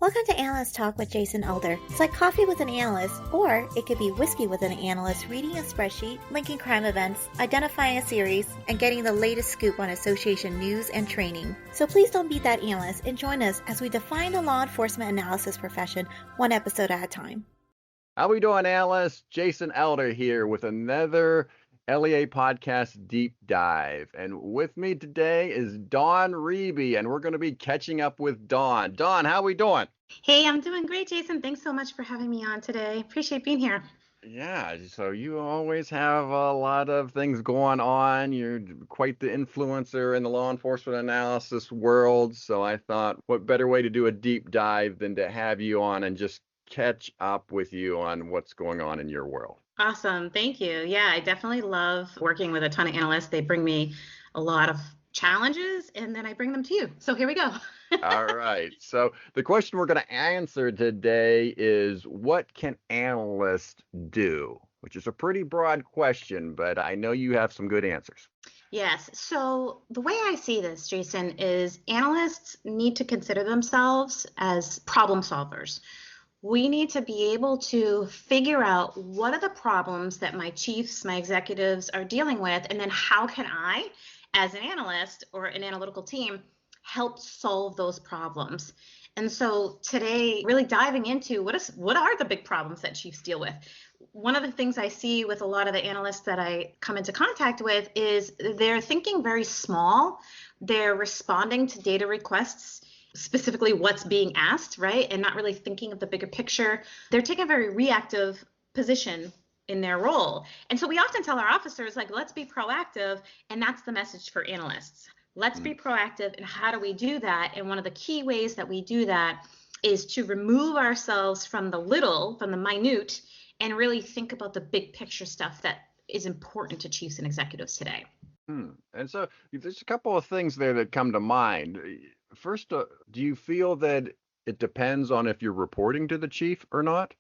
Welcome to Analyst Talk with Jason Elder. It's like coffee with an analyst, or it could be whiskey with an analyst reading a spreadsheet, linking crime events, identifying a series, and getting the latest scoop on association news and training. So please don't beat that analyst and join us as we define the law enforcement analysis profession one episode at a time. How we doing, analysts? Jason Elder here with another LEA podcast deep dive. And with me today is Dawn Reeby, and we're going to be catching up with Dawn. Dawn, how we doing? Hey, I'm doing great, Jason. Thanks so much for having me on today. Appreciate being here. Yeah, so you always have a lot of things going on. You're quite the influencer in the law enforcement analysis world. So I thought, what better way to do a deep dive than to have you on and just catch up with you on what's going on in your world. Awesome. Thank you. Yeah, I definitely love working with a ton of analysts. They bring me a lot of challenges and then I bring them to you. So here we go. All right. So the question we're going to answer today is, what can analysts do? Which is a pretty broad question, but I know you have some good answers. Yes. So the way I see this, Jason, is analysts need to consider themselves as problem solvers. We need to be able to figure out what are the problems that my chiefs, my executives are dealing with, and then how can I, as an analyst or an analytical team, help solve those problems. And so today, really diving into what are the big problems that chiefs deal with. One of the things I see with a lot of the analysts that I come into contact with is they're thinking very small. They're responding to data requests, specifically what's being asked, right? And not really thinking of the bigger picture. They're taking a very reactive position in their role. And so we often tell our officers, like, let's be proactive. And that's the message for analysts. Let's be proactive. And how do we do that? And one of the key ways that we do that is to remove ourselves from the minute, and really think about the big picture stuff that is important to chiefs and executives today. And so there's a couple of things there that come to mind. First, do you feel that it depends on if you're reporting to the chief or not?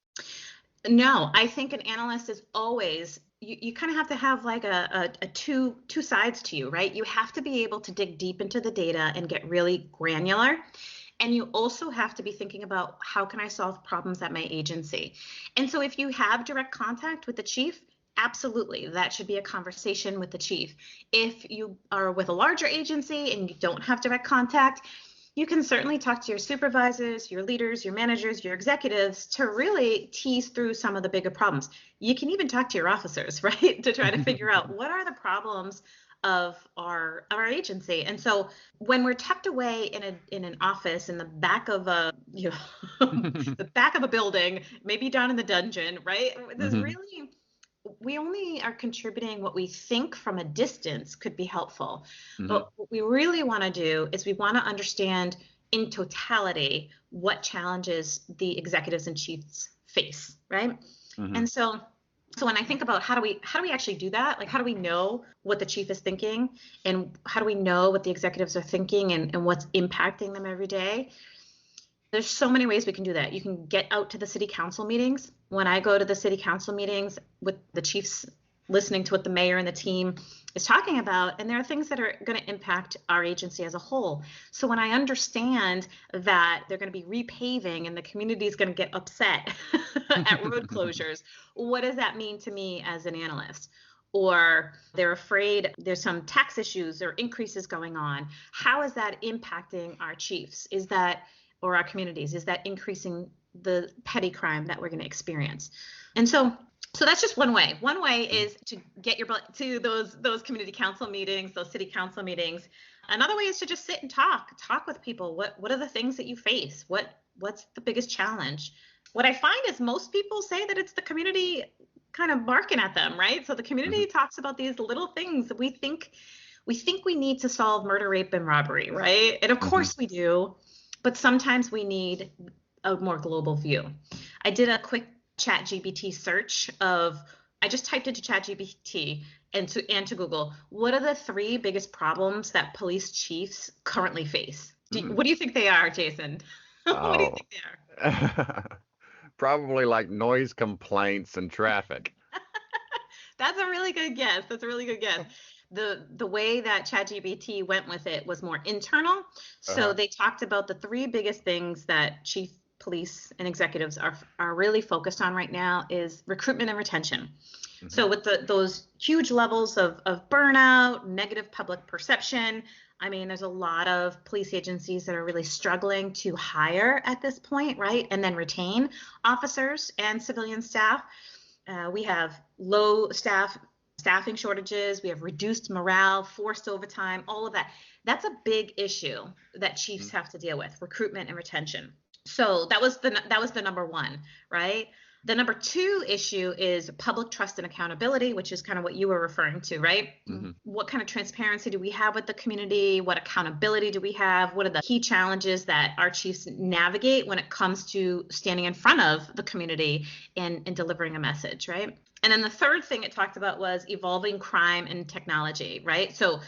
No, I think an analyst is always, you kind of have to have like a two sides to you, right? You have to be able to dig deep into the data and get really granular. And you also have to be thinking about, how can I solve problems at my agency? And so if you have direct contact with the chief, absolutely, that should be a conversation with the chief. If you are with a larger agency and you don't have direct contact, you can certainly talk to your supervisors, your leaders, your managers, your executives to really tease through some of the bigger problems. You can even talk to your officers, right, to try to figure out what are the problems of our agency. And so when we're tucked away in an office in the back of the back of a building, maybe down in the dungeon, right? There's really, we only are contributing what we think from a distance could be helpful. But what we really want to do is we want to understand in totality what challenges the executives and chiefs face, right? And so when I think about how do we actually do that? Like, how do we know what the chief is thinking, and how do we know what the executives are thinking, and what's impacting them every day? There's so many ways we can do that. You can get out to the city council meetings. When I go to the city council meetings with the chiefs, listening to what the mayor and the team is talking about, and there are things that are going to impact our agency as a whole. So when I understand that they're going to be repaving and the community is going to get upset at road closures, what does that mean to me as an analyst? Or they're afraid there's some tax issues or increases going on. How is that impacting our chiefs? Or our communities? Is that increasing the petty crime that we're going to experience? And so that's just one way. One way is to get your butt to those community council meetings, those city council meetings. Another way is to just sit and talk with people. What are the things that you face? What's the biggest challenge? What I find is most people say that it's the community kind of barking at them, right? So the community talks about these little things that we think we need to solve murder, rape, and robbery, right? And of course we do. But sometimes we need a more global view. I did a quick ChatGPT search I just typed into ChatGPT and to Google, what are the 3 biggest problems that police chiefs currently face? What do you think they are, Jason? What do you think they are? Probably like noise complaints and traffic. That's a really good guess. The way that ChatGPT went with it was more internal. So they talked about the 3 biggest things that chief police and executives are really focused on right now is recruitment and retention. So with those huge levels of burnout, negative public perception, I mean, there's a lot of police agencies that are really struggling to hire at this point, right? And then retain officers and civilian staff. We have low staffing shortages. We have reduced morale, forced overtime, all of that. That's a big issue that chiefs have to deal with, recruitment and retention. So that was the number one, right? The number two issue is public trust and accountability, which is kind of what you were referring to, right? What kind of transparency do we have with the community? What accountability do we have? What are the key challenges that our chiefs navigate when it comes to standing in front of the community and delivering a message, right? And then the third thing it talked about was evolving crime and technology, right? So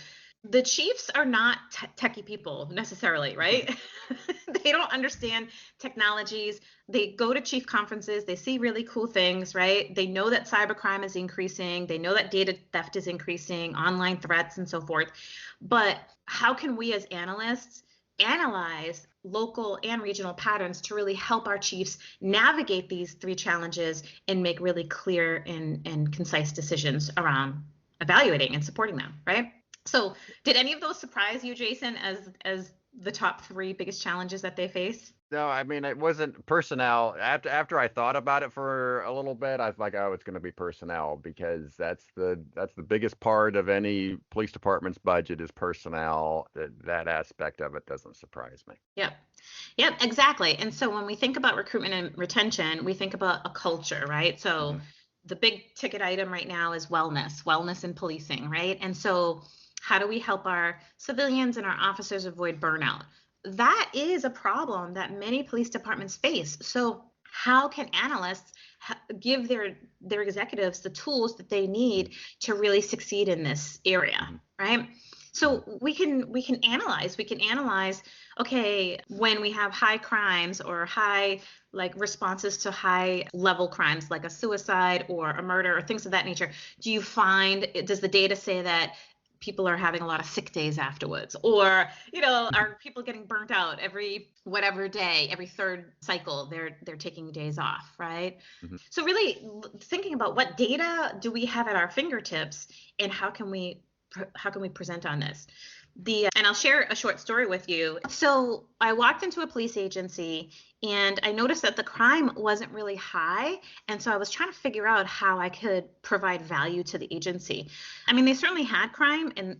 the chiefs are not techie people necessarily, right? They don't understand technologies. They go to chief conferences. They see really cool things, right? They know that cybercrime is increasing. They know that data theft is increasing, online threats and so forth. But how can we as analysts analyze local and regional patterns to really help our chiefs navigate these three challenges and make really clear and concise decisions around evaluating and supporting them, right? So did any of those surprise you, Jason, as the top three biggest challenges that they face? No, I mean, it wasn't personnel. After I thought about it for a little bit, I was like, oh, it's going to be personnel, because that's the biggest part of any police department's budget is personnel. That aspect of it doesn't surprise me. Yep, exactly. And so when we think about recruitment and retention, we think about a culture, right? So the big ticket item right now is wellness in policing, right? And so how do we help our civilians and our officers avoid burnout? That is a problem that many police departments face. So how can analysts give their executives the tools that they need to really succeed in this area, right? So we can analyze, okay, when we have high crimes or high responses to high level crimes like a suicide or a murder or things of that nature, does the data say that people are having a lot of sick days afterwards, or are people getting burnt out every whatever day, every third cycle they're taking days off, right? So really thinking about what data do we have at our fingertips and how can we present on this? And I'll share a short story with you. So I walked into a police agency and I noticed that the crime wasn't really high. And so I was trying to figure out how I could provide value to the agency. I mean, they certainly had crime and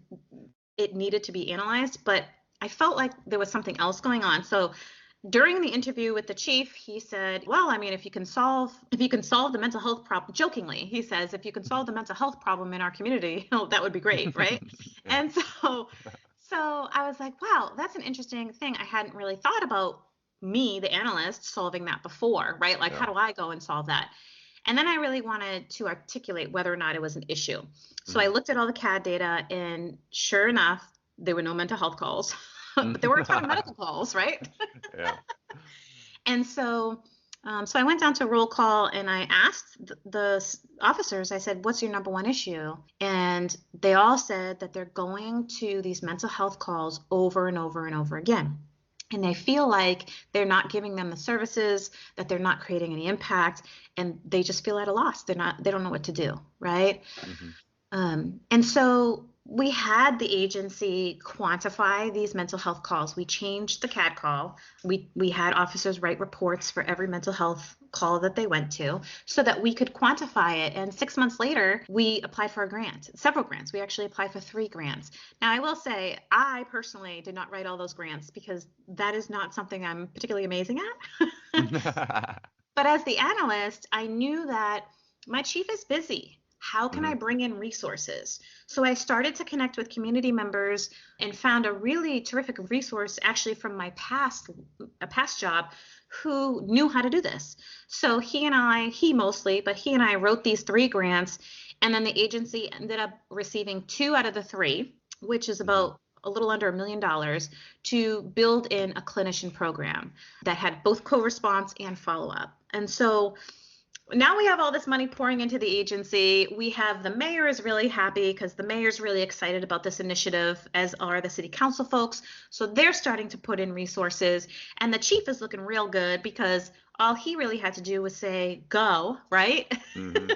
it needed to be analyzed, but I felt like there was something else going on. So during the interview with the chief, he said, well, I mean, if you can solve the mental health problem, jokingly, he says, if you can solve the mental health problem in our community, that would be great, right? And so I was like, wow, that's an interesting thing. I hadn't really thought about me, the analyst, solving that before, right? How do I go and solve that? And then I really wanted to articulate whether or not it was an issue. So I looked at all the CAD data, and sure enough, there were no mental health calls, but there were a ton of medical calls, right? Yeah. And so I went down to roll call and I asked the officers, I said, what's your number one issue? And they all said that they're going to these mental health calls over and over and over again. And they feel like they're not giving them the services, that they're not creating any impact, and they just feel at a loss. They don't know what to do, right? And so we had the agency quantify these mental health calls. We changed the CAD call. We had officers write reports for every mental health call that they went to so that we could quantify it. And 6 months later, we applied for a grant, several grants. We actually applied for 3 grants. Now, I will say, I personally did not write all those grants because that is not something I'm particularly amazing at. But as the analyst, I knew that my chief is busy. How can I bring in resources? So I started to connect with community members and found a really terrific resource actually from my past job who knew how to do this. So he and I wrote these 3 grants, and then the agency ended up receiving 2 out of the 3, which is about a little under $1 million, to build in a clinician program that had both co-response and follow-up. And so now we have all this money pouring into the agency. We have the mayor is really happy because the mayor's really excited about this initiative, as are the city council folks. So they're starting to put in resources. And the chief is looking real good because all he really had to do was say, go, right? Mm-hmm.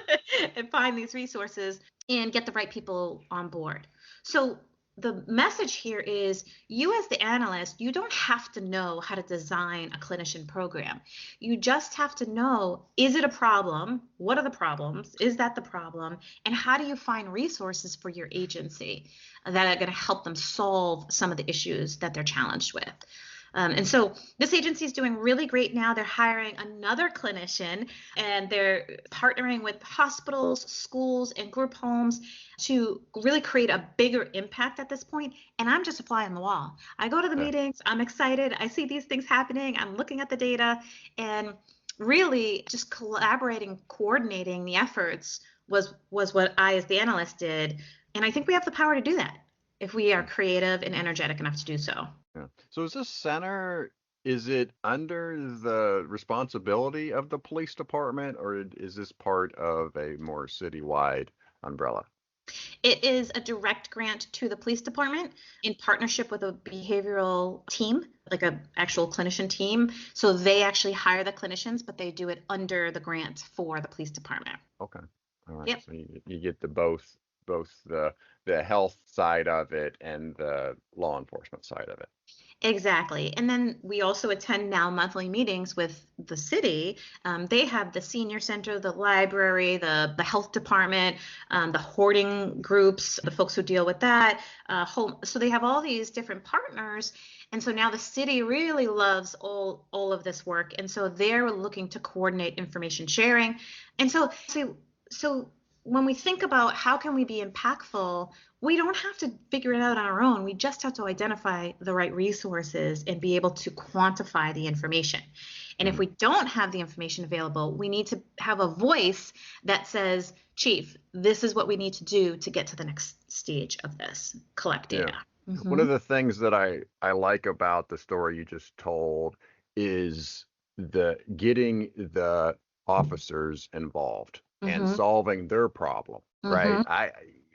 And find these resources and get the right people on board. So the message here is you as the analyst, you don't have to know how to design a clinician program. You just have to know, is it a problem? What are the problems? Is that the problem? And how do you find resources for your agency that are going to help them solve some of the issues that they're challenged with? And so this agency is doing really great now. They're hiring another clinician and they're partnering with hospitals, schools, and group homes to really create a bigger impact at this point. And I'm just a fly on the wall. I go to the meetings, I'm excited, I see these things happening, I'm looking at the data, and really just collaborating, coordinating the efforts was what I as the analyst did. And I think we have the power to do that if we are creative and energetic enough to do so. Yeah. So is this center, is it under the responsibility of the police department, or is this part of a more citywide umbrella? It is a direct grant to the police department in partnership with a behavioral team, like a actual clinician team. So they actually hire the clinicians, but they do it under the grant for the police department. Okay. All right. Yep. So you get the both the health side of it and the law enforcement side of it. Exactly. And then we also attend now monthly meetings with the city. They have the senior center, the library, the health department, the hoarding groups, the folks who deal with that. So they have all these different partners. And so now the city really loves all of this work. And so they're looking to coordinate information sharing. And so when we think about how can we be impactful, we don't have to figure it out on our own. We just have to identify the right resources and be able to quantify the information. And if we don't have the information available, we need to have a voice that says, Chief, this is what we need to do to get to the next stage of this, collect data. Yeah. One of the things that I like about the story you just told is the getting the officers involved and solving their problem, right?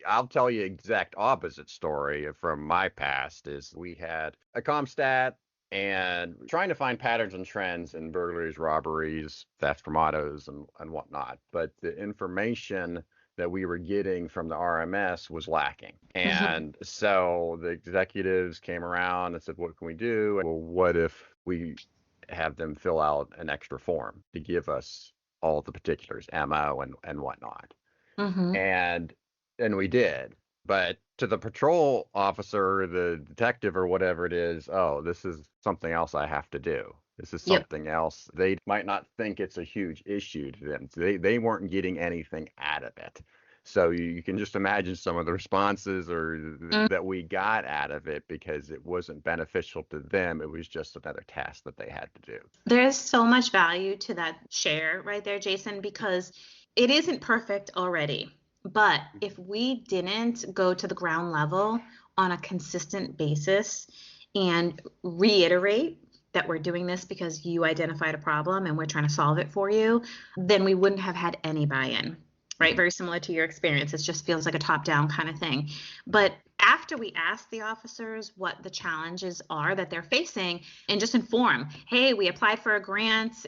I'll tell you exact opposite story from my past is we had a COMSTAT and trying to find patterns and trends in burglaries, robberies, theft from autos and whatnot. But the information that we were getting from the RMS was lacking. And so the executives came around and said, what can we do? Well, what if we have them fill out an extra form to give us all the particulars, MO and whatnot. And we did. But to the patrol officer, the detective or whatever it is, oh, this is something else I have to do. This is something else. They might not think it's a huge issue to them. They weren't getting anything out of it. So you can just imagine some of the responses or that we got out of it because it wasn't beneficial to them. It was just another task that they had to do. There's so much value to that share right there, Jason, because it isn't perfect already. But if we didn't go to the ground level on a consistent basis and reiterate that we're doing this because you identified a problem and we're trying to solve it for you, then we wouldn't have had any buy-in, right? Very similar to your experience. It just feels like a top-down kind of thing. But after we ask the officers what the challenges are that they're facing and just inform, hey, we applied for a grant,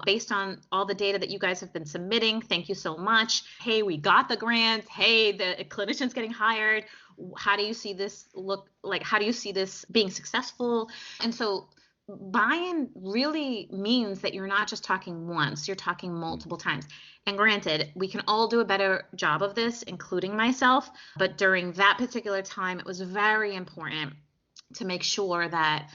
based on all the data that you guys have been submitting. Thank you so much. Hey, we got the grant. Hey, the clinician's getting hired. How do you see this look like? How do you see this being successful? And so buy-in really means that you're not just talking once, you're talking multiple times. And granted, we can all do a better job of this, including myself, but during that particular time, it was very important to make sure that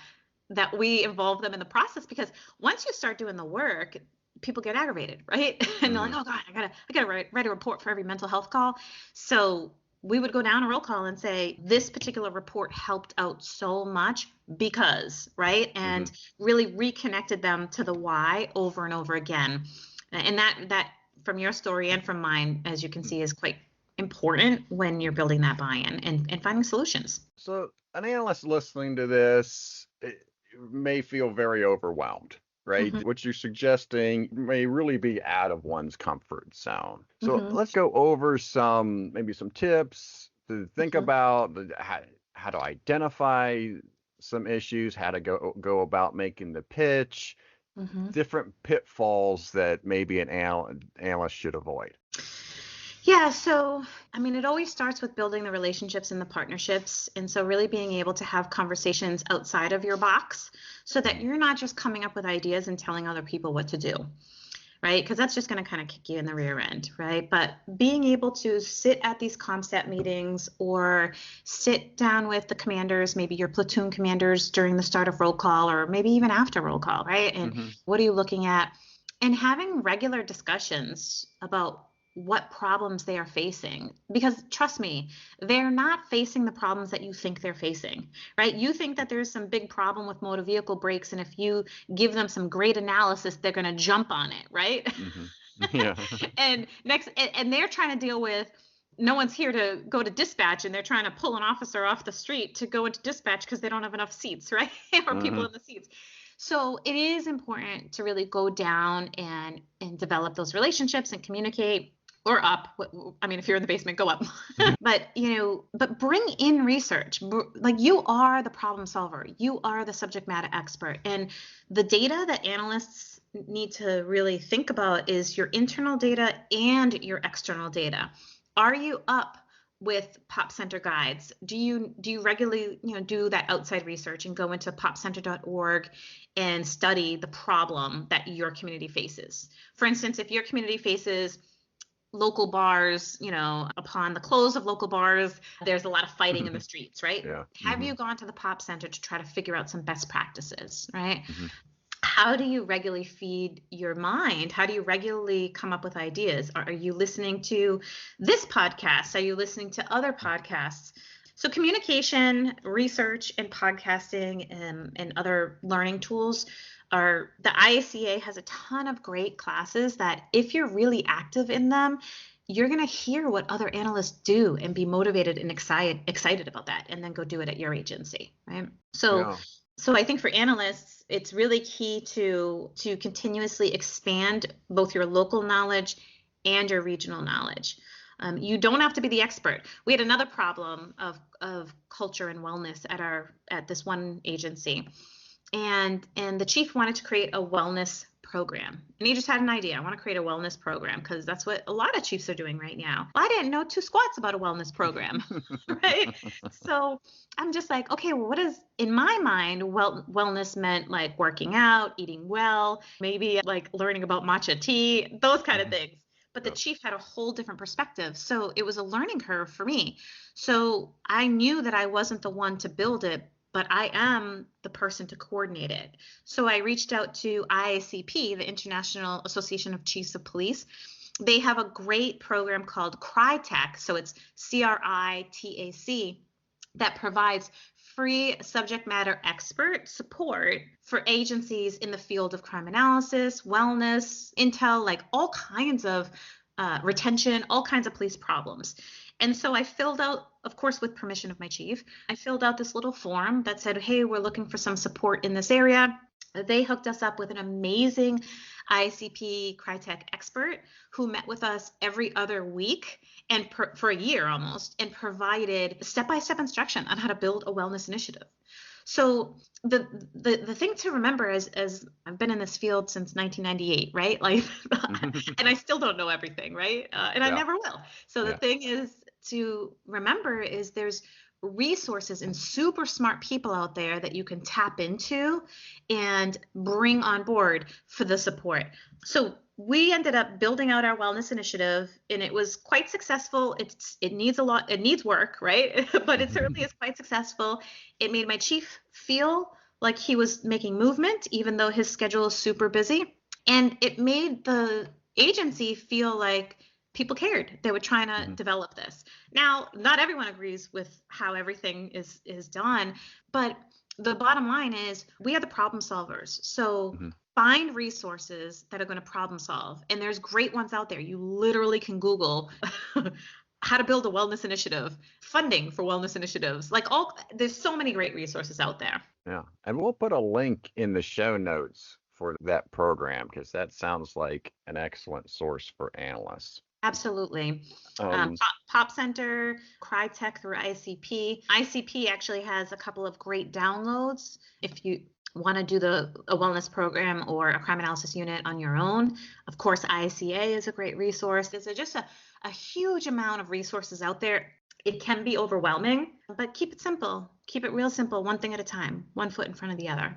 we involve them in the process, because once you start doing the work, people get aggravated, right? And they're like, oh God, I gotta write a report for every mental health call. So we would go down a roll call and say, this particular report helped out so much because, right? And really reconnected them to the why over and over again. And that from your story and from mine, as you can see, is quite important when you're building that buy-in and finding solutions. So an analyst listening to this may feel very overwhelmed. right? Mhm. What you're suggesting may really be out of one's comfort zone. So Mhm. let's go over maybe some tips to think Mhm. about how to identify some issues, how to go about making the pitch, Mhm. different pitfalls that maybe an analyst should avoid. Yeah, so I mean, it always starts with building the relationships and the partnerships. And so, really being able to have conversations outside of your box so that Mhm. you're not just coming up with ideas and telling other people what to do, right? Because that's just going to kind of kick you in the rear end, right? But being able to sit at these COMSTAT meetings or sit down with the commanders, maybe your platoon commanders during the start of roll call or maybe even after roll call, right? And Mhm. what are you looking at? And having regular discussions about what problems they are facing. Because trust me, they're not facing the problems that you think they're facing, right? You think that there's some big problem with motor vehicle brakes, and if you give them some great analysis, they're going to jump on it, right? Mhm. Yeah. And they're trying to deal with no one's here to go to dispatch, and they're trying to pull an officer off the street to go into dispatch because they don't have enough seats, right? Or people Mhm. in the seats. So it is important to really go down and develop those relationships and communicate, or up. I mean, if you're in the basement, go up. But but bring in research. Like, you are the problem solver, you are the subject matter expert, and the data that analysts need to really think about is your internal data and your external data. Are you up with pop center guides? Do you regularly do that outside research and go into popcenter.org and study the problem that your community faces? For instance, if your community faces local bars, upon the close of local bars, there's a lot of fighting in the streets, right? Yeah. Have you Mhm. gone to the pop center to try to figure out some best practices, right? Mhm. How do you regularly feed your mind? How do you regularly come up with ideas? Are you listening to this podcast? Are you listening to other podcasts? So communication, research, and podcasting, and other learning tools are, the IACA has a ton of great classes that if you're really active in them, you're going to hear what other analysts do and be motivated and excited about that, and then go do it at your agency, right? Yeah. So I think for analysts, it's really key to continuously expand both your local knowledge and your regional knowledge. You don't have to be the expert. We had another problem of culture and wellness at this one agency, and the chief wanted to create a wellness program, and he just had an idea. I want to create a wellness program because that's what a lot of chiefs are doing right now. Well, I didn't know two squats about a wellness program, right? So I'm just like, okay, well, what is, in my mind, wellness meant like working out, eating well, maybe like learning about matcha tea, those kind of Mhm. things. But the Yep. chief had a whole different perspective. So it was a learning curve for me. So I knew that I wasn't the one to build it, but I am the person to coordinate it. So I reached out to IACP, the International Association of Chiefs of Police. They have a great program called CRITAC. So it's CRITAC, that provides free subject matter expert support for agencies in the field of crime analysis, wellness, intel, like all kinds of retention, all kinds of police problems. And so I filled out, of course, with permission of my chief, I filled out this little form that said, hey, we're looking for some support in this area. They hooked us up with an amazing ICP CRITAC expert who met with us every other week and for a year almost, and provided step-by-step instruction on how to build a wellness initiative. So the thing to remember is, as I've been in this field since 1998, right? Like, and I still don't know everything, right? And I Yeah. never will. So the Yeah. thing is to remember is there's resources and super smart people out there that you can tap into and bring on board for the support. So we ended up building out our wellness initiative, and it was quite successful. It needs work, right? But it certainly is quite successful. It made my chief feel like he was making movement, even though his schedule is super busy. And it made the agency feel like people cared. They were trying to Mhm. develop this. Now, not everyone agrees with how everything is done, but the bottom line is we are the problem solvers. So Mhm. find resources that are going to problem solve. And there's great ones out there. You literally can Google how to build a wellness initiative, funding for wellness initiatives. There's so many great resources out there. Yeah. And we'll put a link in the show notes for that program? Because that sounds like an excellent source for analysts. Absolutely. Pop Center, Crytech through ICP. ICP actually has a couple of great downloads if you want to do a wellness program or a crime analysis unit on your own. Of course, ICA is a great resource. There's just a huge amount of resources out there. It can be overwhelming, but keep it simple. Keep it real simple, one thing at a time, one foot in front of the other.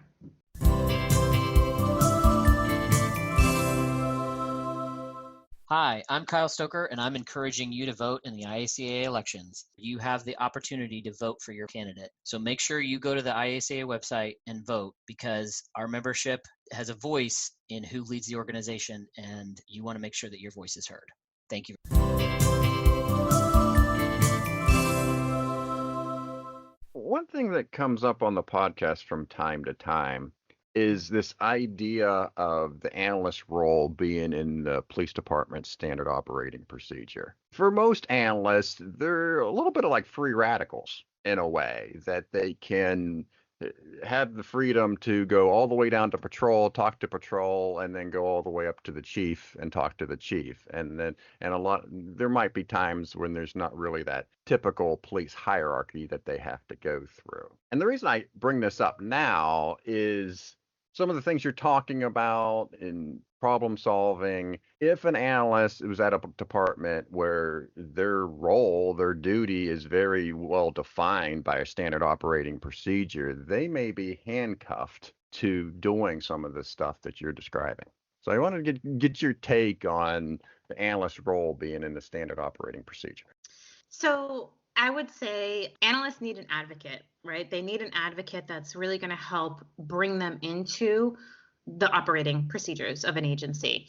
Hi, I'm Kyle Stoker, and I'm encouraging you to vote in the IACA elections. You have the opportunity to vote for your candidate. So make sure you go to the IACA website and vote, because our membership has a voice in who leads the organization, and you want to make sure that your voice is heard. Thank you. One thing that comes up on the podcast from time to time is this idea of the analyst role being in the police department's standard operating procedure. For most analysts, they're a little bit of like free radicals in a way, that they can have the freedom to go all the way down to patrol, talk to patrol, and then go all the way up to the chief and talk to the chief. And there might be times when there's not really that typical police hierarchy that they have to go through. And the reason I bring this up now is some of the things you're talking about in problem solving. If an analyst was at a department where their role, their duty is very well defined by a standard operating procedure, they may be handcuffed to doing some of the stuff that you're describing. So I wanted to get your take on the analyst role being in the standard operating procedure. So I would say analysts need an advocate, right? They need an advocate that's really going to help bring them into the operating procedures of an agency.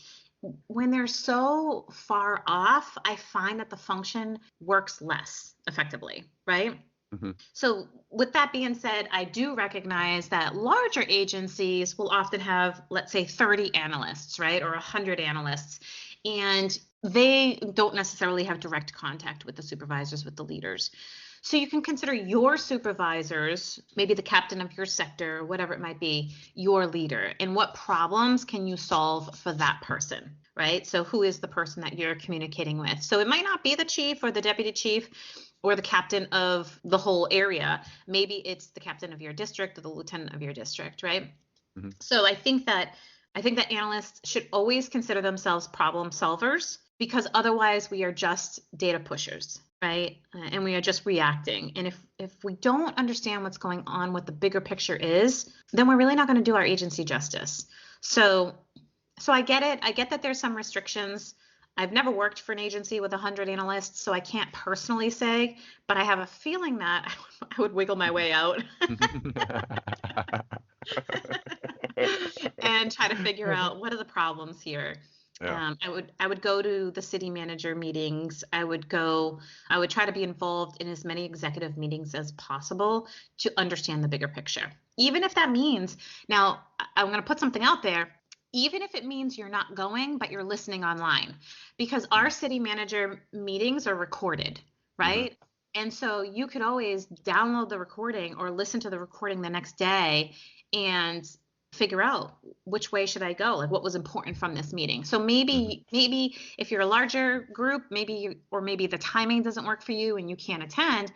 When they're so far off, I find that the function works less effectively, right? Mm-hmm. So with that being said, I do recognize that larger agencies will often have, let's say, 30 analysts, right? Or 100 analysts. And they don't necessarily have direct contact with the supervisors, with the leaders. So you can consider your supervisors, maybe the captain of your sector, whatever it might be, your leader. And what problems can you solve for that person, right? So who is the person that you're communicating with? So it might not be the chief or the deputy chief or the captain of the whole area. Maybe it's the captain of your district or the lieutenant of your district, right? Mm-hmm. So I think that analysts should always consider themselves problem solvers, because otherwise we are just data pushers, right? And we are just reacting. And if we don't understand what's going on, what the bigger picture is, then we're really not going to do our agency justice. So I get it. I get that there's some restrictions. I've never worked for an agency with 100 analysts, so I can't personally say, but I have a feeling that I would wiggle my way out and try to figure out what are the problems here. Yeah. I would go to the city manager meetings. I would try to be involved in as many executive meetings as possible to understand the bigger picture. Even if that means, now I'm going to put something out there, even if it means you're not going, but you're listening online, because our city manager meetings are recorded, right? Mm-hmm. And so you could always download the recording or listen to the recording the next day and figure out which way should I go, like what was important from this meeting. So maybe if you're a larger group, maybe the timing doesn't work for you and you can't attend,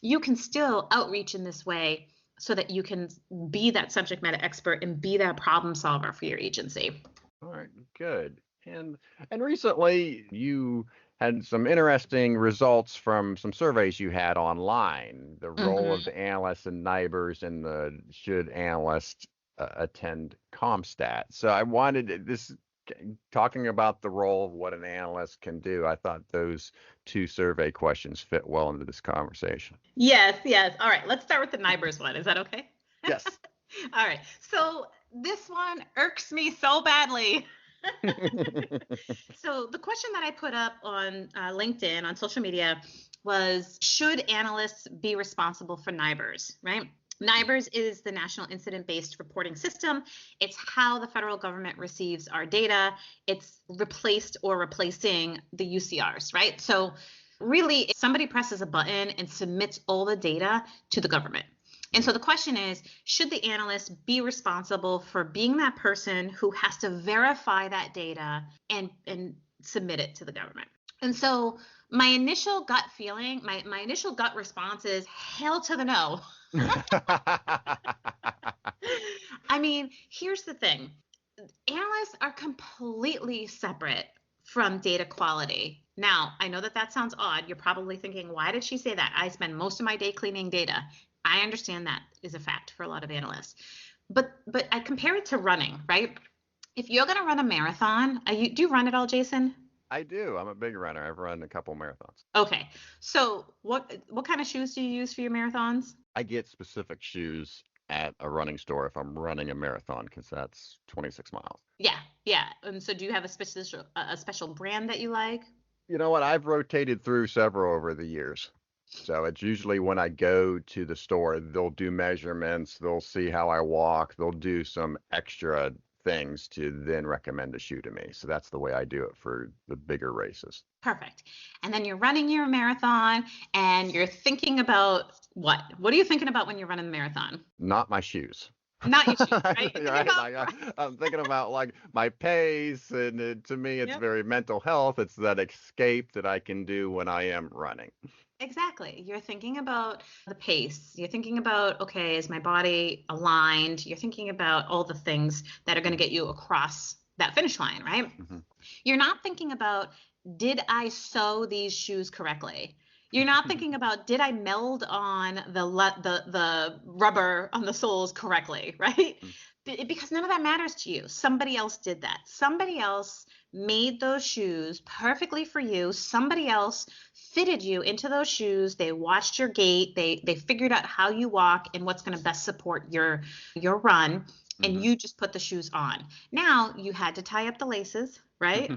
you can still outreach in this way so that you can be that subject matter expert and be that problem solver for your agency. All right, good. And recently you had some interesting results from some surveys you had online, the role of the analysts and NIBRS and the should analysts attend COMSTAT. So I wanted this, talking about the role of what an analyst can do. I thought those two survey questions fit well into this conversation. Yes. All right, let's start with the NIBRS one. Is that okay? Yes. All right. So this one irks me so badly. So the question that I put up on LinkedIn, on social media, was, should analysts be responsible for NIBRS, right? NIBRS is the National Incident-Based Reporting System. It's how the federal government receives our data. It's replacing the UCRs, right? So really, somebody presses a button and submits all the data to the government. And so the question is, should the analyst be responsible for being that person who has to verify that data and submit it to the government? And so my initial gut feeling, my initial gut response is hell to the no. I mean, here's the thing. Analysts are completely separate from data quality. Now, I know that sounds odd. You're probably thinking, why did she say that? I spend most of my day cleaning data. I understand that is a fact for a lot of analysts. But I compare it to running, right? If you're going to run a marathon, do you run it all, Jason? I do. I'm a big runner. I've run a couple marathons. Okay. So what kind of shoes do you use for your marathons? I get specific shoes at a running store if I'm running a marathon, because that's 26 miles. Yeah. And so do you have a special brand that you like? You know what? I've rotated through several over the years. So it's usually when I go to the store, they'll do measurements, they'll see how I walk, they'll do some extra things to then recommend a shoe to me. So that's the way I do it for the bigger races. Perfect. And then you're running your marathon and you're thinking about what? What are you thinking about when you're running the marathon? Not my shoes. Not your shoes, right? I'm thinking about like my pace, and to me, it's very mental health. It's that escape that I can do when I am running. Exactly. You're thinking about the pace. You're thinking about, okay, is my body aligned? You're thinking about all the things that are going to get you across that finish line, right? Mm-hmm. You're not thinking about, did I sew these shoes correctly? You're not thinking about, did I meld on the rubber on the soles correctly, right? Because none of that matters to you. Somebody else did that. Somebody else made those shoes perfectly for you. Somebody else fitted you into those shoes. They watched your gait. They figured out how you walk and what's going to best support your run. And you just put the shoes on. Now you had to tie up the laces, right?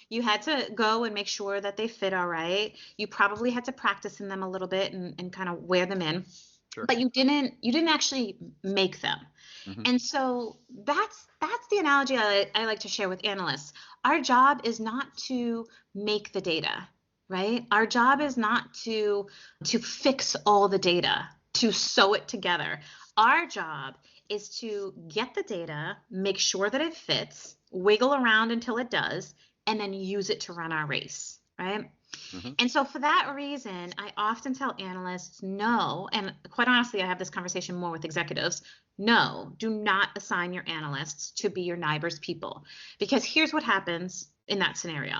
You had to go and make sure that they fit all right. You probably had to practice in them a little bit and kind of wear them in. Sure. But you didn't actually make them. Mm-hmm. And so that's the analogy I like to share with analysts. Our job is not to make the data, right? Our job is not to fix all the data, to sew it together. Our job is to get the data, make sure that it fits, wiggle around until it does, and then use it to run our race, right? Mm-hmm. And so for that reason, I often tell analysts, no, and quite honestly, I have this conversation more with executives, no, do not assign your analysts to be your NIBRS people. Because here's what happens in that scenario.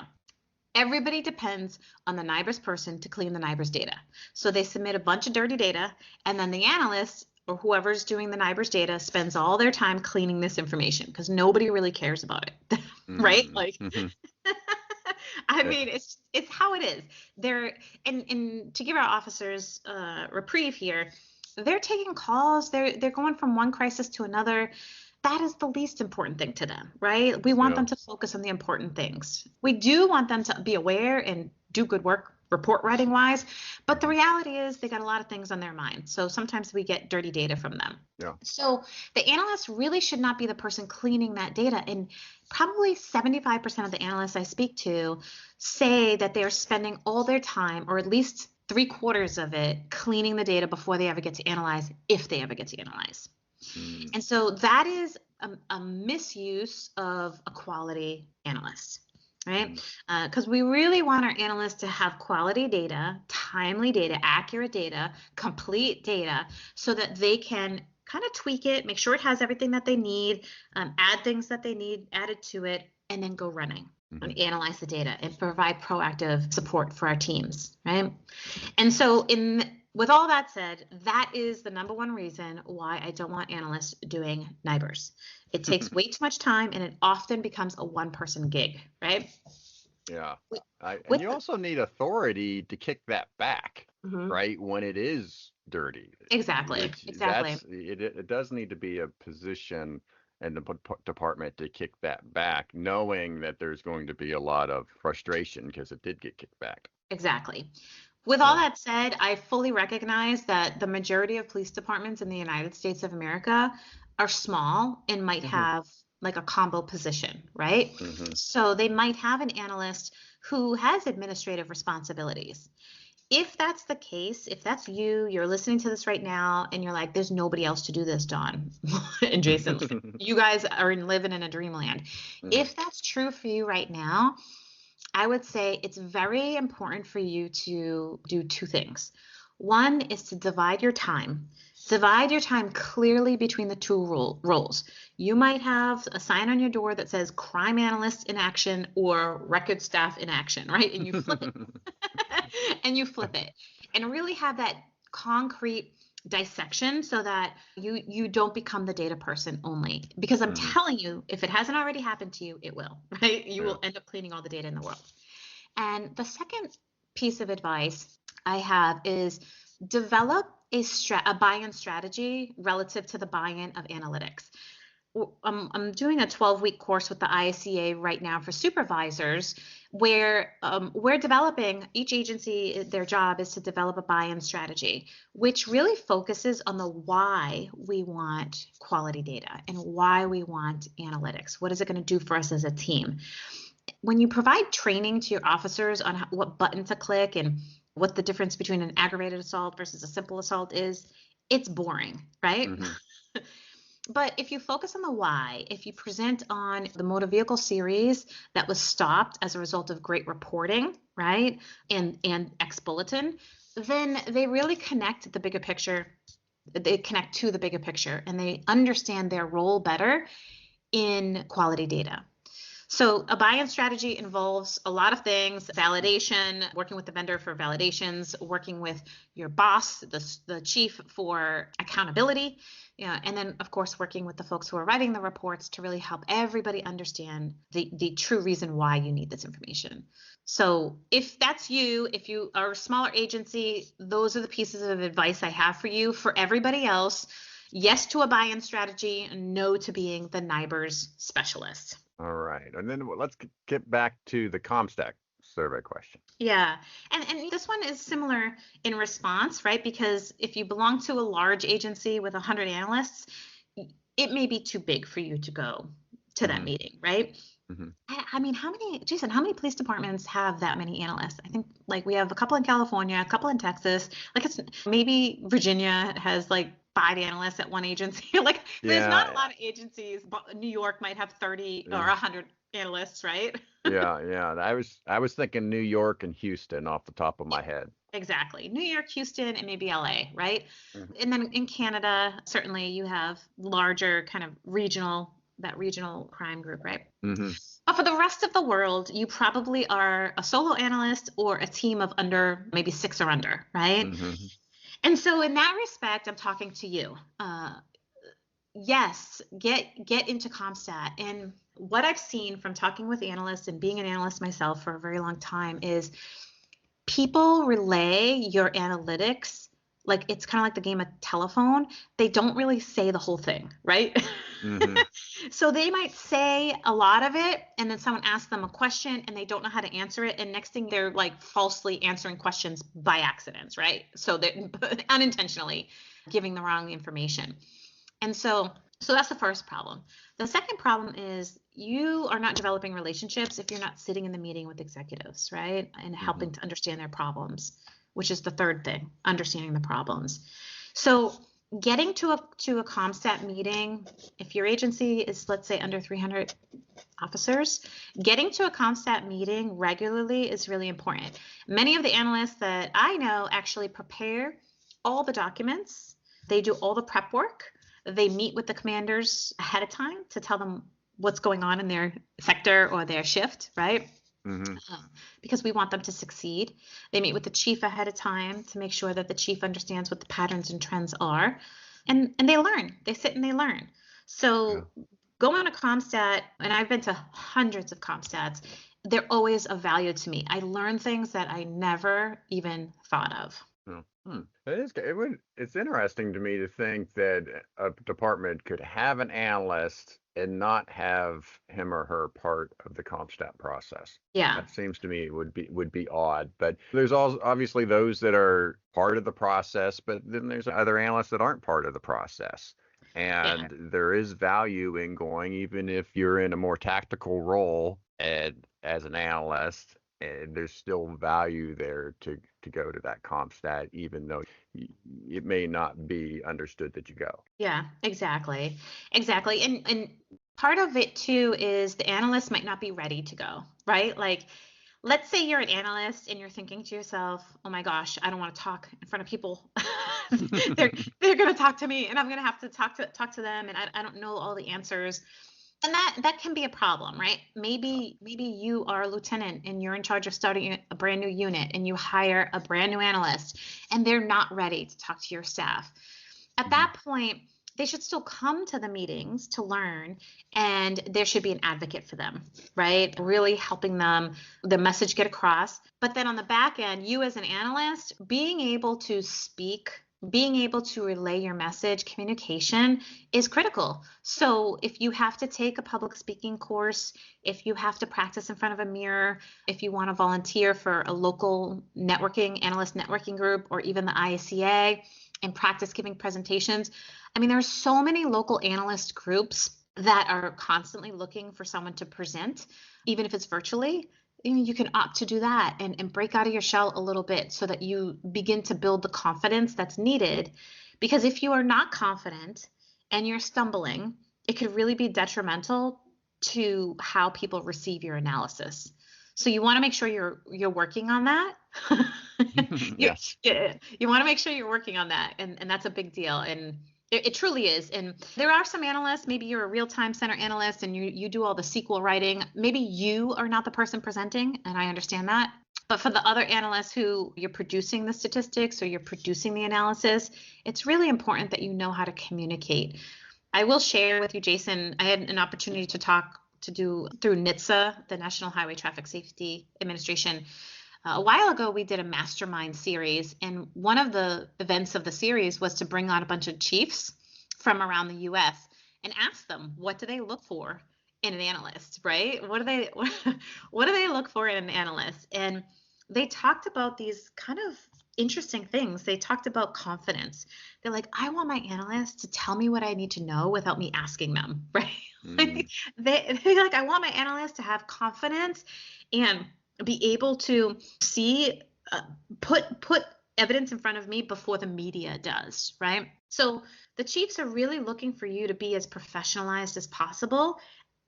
Everybody depends on the NIBRS person to clean the NIBRS data. So they submit a bunch of dirty data, and then the analyst or whoever's doing the NIBRS data spends all their time cleaning this information because nobody really cares about it, right? Like, I mean, it's how it is. And to give our officers reprieve here, they're taking calls. They're going from one crisis to another. That is the least important thing to them, right? We want them to focus on the important things. We do want them to be aware and do good work report writing wise, but the reality is they got a lot of things on their mind. So sometimes we get dirty data from them. Yeah. So the analyst really should not be the person cleaning that data. And probably 75% of the analysts I speak to say that they're spending all their time, or at least 3/4 of it, cleaning the data before they ever get to analyze, if they ever get to analyze. And so that is a misuse of a quality analyst. Right? Because we really want our analysts to have quality data, timely data, accurate data, complete data, so that they can kind of tweak it, make sure it has everything that they need, add things that they need added to it, and then go running and analyze the data and provide proactive support for our teams, right? And so with all that said, that is the number one reason why I don't want analysts doing NIBRS. It takes way too much time, and it often becomes a one-person gig, right? Yeah. And you also need authority to kick that back, right, when it is dirty. Exactly. It does need to be a position in the department to kick that back, knowing that there's going to be a lot of frustration because it did get kicked back. Exactly. With all that said, I fully recognize that the majority of police departments in the United States of America are small and might have like a combo position, right? So they might have an analyst who has administrative responsibilities. if that's the case, if that's you, you're listening to this right now and you're like, there's nobody else to do this, Dawn and Jason, you guys are living in a dreamland. If that's true for you right now, I would say it's very important for you to do two things. One is to divide your time. Divide your time clearly between the two roles. You might have a sign on your door that says crime analyst in action or record staff in action, right? And you flip it. And you flip it. And really have that concrete dissection so that you don't become the data person only. Because I'm telling you, if it hasn't already happened to you, it will, right? You will end up cleaning all the data in the world. And the second piece of advice I have is develop a buy-in strategy relative to the buy-in of analytics. I'm doing a 12-week course with the IACA right now for supervisors where we're developing, each agency, their job is to develop a buy-in strategy, which really focuses on the why we want quality data and why we want analytics. What is it going to do for us as a team? When you provide training to your officers on what button to click and what the difference between an aggravated assault versus a simple assault is, it's boring, right? But if you focus on the why, if you present on the motor vehicle series that was stopped as a result of great reporting, right, and ex-bulletin, then they really connect the bigger picture. They connect to the bigger picture and they understand their role better in quality data. So a buy-in strategy involves a lot of things: validation, working with the vendor for validations, working with your boss, the chief, for accountability, and then of course working with the folks who are writing the reports to really help everybody understand the true reason why you need this information. So if that's you, if you are a smaller agency, those are the pieces of advice I have for you. For everybody else, yes to a buy-in strategy, no to being the NIBRS specialist. All right. And then let's get back to the COMSTAT survey question. Yeah. And this one is similar in response, right? Because if you belong to a large agency with 100 analysts, it may be too big for you to go to that meeting, right? I mean, how many police departments have that many analysts? I think like we have a couple in California, a couple in Texas, like maybe Virginia has like 5 analysts at one agency. Like there's not a lot of agencies. New York might have 30 or 100 analysts, right? Yeah. I was thinking New York and Houston off the top of my head. Exactly. New York, Houston, and maybe LA, right? And then in Canada, certainly you have larger kind of regional crime group, right? But for the rest of the world, you probably are a solo analyst or a team of under maybe 6 or under, right? And so in that respect, I'm talking to you. Yes, get into COMSTAT. And what I've seen from talking with analysts and being an analyst myself for a very long time is people relay your analytics like it's kind of like the game of telephone. They don't really say the whole thing, right? So they might say a lot of it, and then someone asks them a question and they don't know how to answer it. And next thing they're like falsely answering questions by accident, right? So they're unintentionally giving the wrong information. And so that's the first problem. The second problem is you are not developing relationships if you're not sitting in the meeting with executives, right? And helping to understand their problems, which is the third thing, understanding the problems. So getting to a COMSTAT meeting, if your agency is, let's say, under 300 officers, getting to a COMSTAT meeting regularly is really important. Many of the analysts that I know actually prepare all the documents. They do all the prep work. They meet with the commanders ahead of time to tell them what's going on in their sector or their shift, right? Because we want them to succeed. They meet with the chief ahead of time to make sure that the chief understands what the patterns and trends are. And they learn. They sit and they learn. So going to COMSTAT, and I've been to hundreds of COMSTATs, they're always of value to me. I learn things that I never even thought of. It's interesting to me to think that a department could have an analyst and not have him or her part of the COMSTAT process. Yeah. That seems to me would be odd. But there's also obviously those that are part of the process, but then there's other analysts that aren't part of the process. And there is value in going, even if you're in a more tactical role as an analyst, and there's still value there to go to that COMSTAT, even though it may not be understood that you go. Yeah, exactly. Exactly. And part of it too is the analyst might not be ready to go, right? Like, let's say you're an analyst and you're thinking to yourself, oh my gosh, I don't want to talk in front of people. They're going to talk to me and I'm going to have to talk to them, and I don't know all the answers. And that can be a problem, right? Maybe you are a lieutenant and you're in charge of starting a brand new unit, and you hire a brand new analyst and they're not ready to talk to your staff. At that point, they should still come to the meetings to learn, and there should be an advocate for them, right? Really helping them, the message get across. But then on the back end, you as an analyst, being able to speak, being able to relay your message, communication is critical. So if you have to take a public speaking course, if you have to practice in front of a mirror, if you want to volunteer for a local analyst networking group, or even the IACA, and practice giving presentations. I mean, there are so many local analyst groups that are constantly looking for someone to present, even if it's virtually. You can opt to do that and break out of your shell a little bit so that you begin to build the confidence that's needed. Because if you are not confident and you're stumbling, it could really be detrimental to how people receive your analysis. So you want to make sure you're working on that. Yes. You want to make sure you're working on that, and that's a big deal. And it truly is. And there are some analysts, maybe you're a real-time center analyst and you do all the SQL writing. Maybe you are not the person presenting, and I understand that. But for the other analysts who you're producing the statistics or you're producing the analysis, it's really important that you know how to communicate. I will share with you, Jason, I had an opportunity to do through NHTSA, the National Highway Traffic Safety Administration. A while ago, we did a mastermind series, and one of the events of the series was to bring on a bunch of chiefs from around the U.S. and ask them, what do they look for in an analyst, right? What do they look for in an analyst? And they talked about these kind of interesting things. They talked about confidence. They're like, I want my analyst to tell me what I need to know without me asking them, right? They're like, I want my analyst to have confidence and be able to see, put evidence in front of me before the media does, right? So the chiefs are really looking for you to be as professionalized as possible.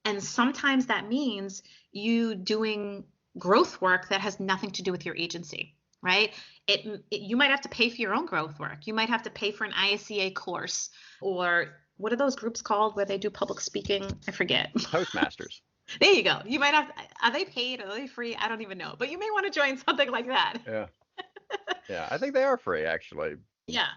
And sometimes that means you doing growth work that has nothing to do with your agency, right? You might have to pay for your own growth work. You might have to pay for an IACA course, or what are those groups called where they do public speaking? I forget. Toastmasters. There you go. You might have, are they paid? Are they free? I don't even know, but you may want to join something like that. Yeah. Yeah, I think they are free, actually. Yeah.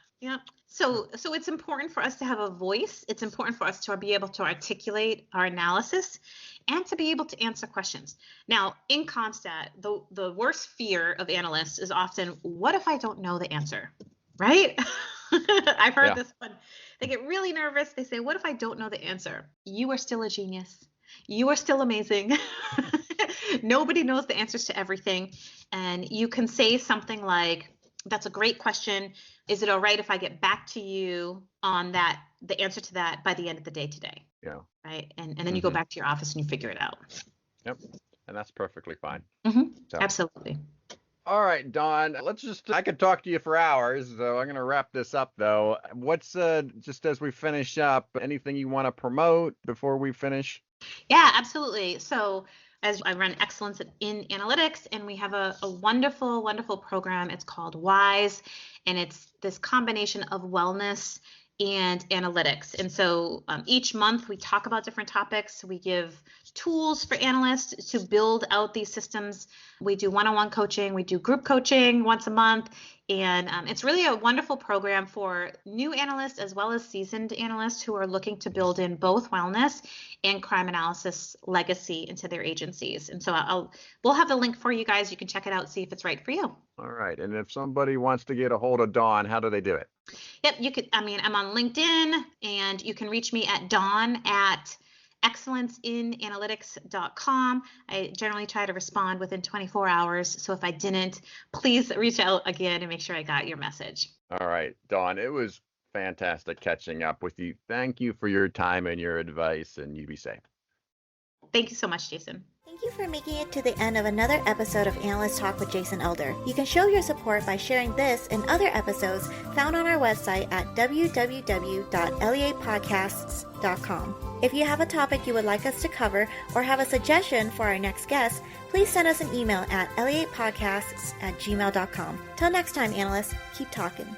So it's important for us to have a voice. It's important for us to be able to articulate our analysis and to be able to answer questions. Now, in COMSTAT, the worst fear of analysts is often, what if I don't know the answer, right? I've heard this one. They get really nervous. They say, what if I don't know the answer? You are still a genius. You are still amazing. Nobody knows the answers to everything. And you can say something like, that's a great question. Is it all right if I get back to you on that, the answer to that by the end of the day today? Yeah. Right. And then you go back to your office and you figure it out. Yep. And that's perfectly fine. So. Absolutely. All right, Dawn, I could talk to you for hours, so I'm going to wrap this up, though. What's, just as we finish up, anything you want to promote before we finish? Yeah, absolutely. So as I run excellence in analytics, and we have a wonderful, wonderful program. It's called WISE, and it's this combination of wellness and analytics. And so each month we talk about different topics. We give tools for analysts to build out these systems. We do one-on-one coaching. We do group coaching once a month. And it's really a wonderful program for new analysts as well as seasoned analysts who are looking to build in both wellness and crime analysis legacy into their agencies. And so we'll have the link for you guys. You can check it out, see if it's right for you. All right. And if somebody wants to get a hold of Dawn, how do they do it? Yep. I'm on LinkedIn, and you can reach me at dawn@excellenceinalytics.com. I generally try to respond within 24 hours. So if I didn't, please reach out again and make sure I got your message. All right, Dawn, it was fantastic catching up with you. Thank you for your time and your advice, and you be safe. Thank you so much, Jason. Thank Thank you for making it to the end of another episode of Analyst Talk with Jason Elder. You can show your support by sharing this and other episodes found on our website at www.leapodcasts.com. If you have a topic you would like us to cover or have a suggestion for our next guest, please send us an email at leapodcasts@gmail.com. Till next time, analysts, keep talking.